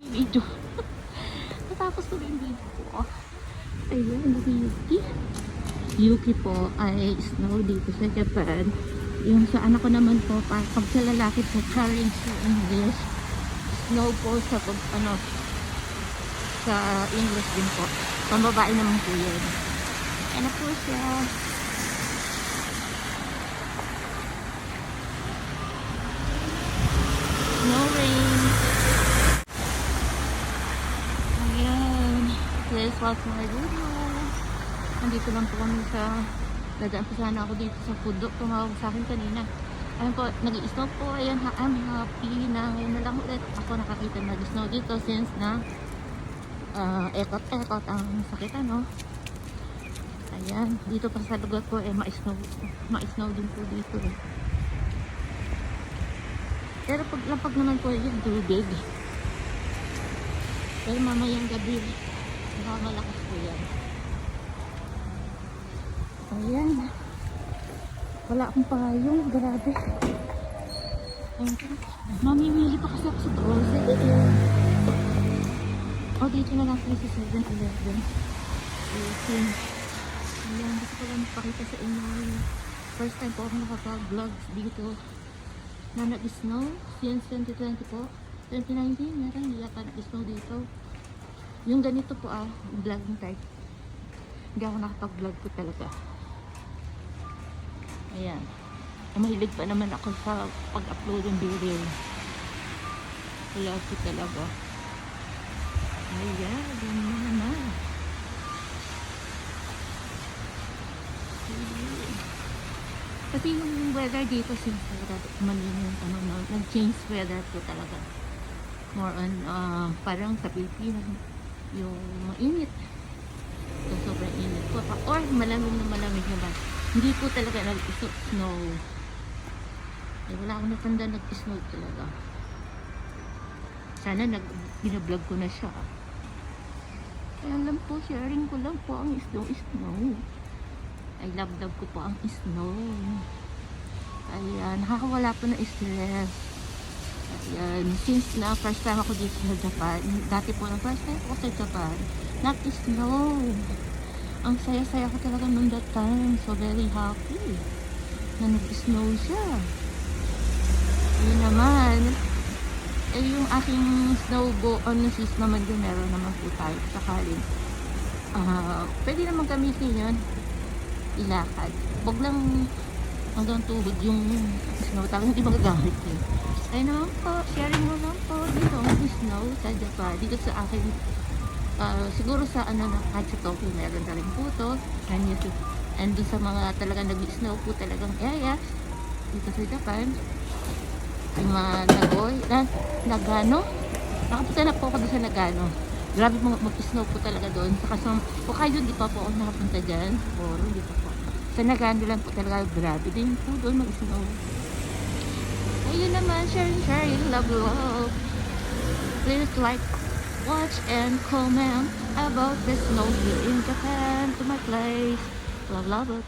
video. Natapos ko na yung video ko. Ayun, si Yuki. Yuki po ay snow dito sa Japan. Yung sa anak ko naman po, pag sa lalaki po, challenge sa English. Snow po sa sa English din po. Pambabae naman po yun. Ayan na po siya. Snow rain. Ayan. Please watch my video. Nandito lang po kami sa dadaan po sana ako dito sa Pudo. Tumawag sa akin kanina. Ayun po, nag-i-snow po. Ayan, I'm happy na ngayon na lang ulit ako nakakita nag-snow dito since na ekot-ekot ang sakit ano. Ayan, dito pa sa lugar ko ma-snow din po dito eh. Pero pag lapag naman po yung tubig. Pero mamayang gabi malakas po yan. Ayan, wala akong payong, grabe. Mamimili pa kasi ako sa grocery. Dito na lang sa 7-Eleven. Ayan, gusto ko lang pakita sa inyo. First time po ako nakapag-vlogs dito na nag-snow since 2020 po. 2019, meron hindi yata nag-snow dito. Yung ganito po vlogging type. Hindi ako nakapag-vlog po talaga. Ayan. Mahilig pa naman ako sa pag-upload ng video. Wala po talaga. Ayan, ganyan naman. Kasi yung weather dito since nag-change weather po talaga. More on parang sa Pilipinas yung mainit. So, sobrang init po. Or malamig naman. Hindi po talaga nag-snow. Wala akong natanda nag-snow talaga. Sana binablog ko na siya. Kaya lang po, sharing ko lang po ang snow. I love ko po ang snow. Kaya nakakawala po na stress. Ayan, since na first time ako dito sa Japan, dati po na first time ako sa Japan, nag-snow. Ang saya-saya ko talaga nung that time. So very happy na nag-snow siya. Yun naman. Yung aking snowball sis naman din, meron naman po tayo sakaling. Pwede naman gamitin yun. Ilakad. Huwag lang hanggang tuhod yung snow. Talagang hindi magagamit yun. Ayun naman po, sharing mo lang po dito ang snow sa Japan. Dito sa akin, siguro sa kahit sa Tokyo meron na rin po to. And doon sa mga talagang nag-snow po talagang areas dito sa Japan. Yung mga Nagano. Nakapunta na po ako doon sa Nagano. Grabe mag-snow po talaga doon. Saka Hokkaido di pa po ako nakapunta dyan. Or di pa po. Sa Nagano lang po talaga grabe din po doon mag-snow. Ayun naman, sharing, love. Please like, watch, and comment about the snow here in Japan to my place. Love it.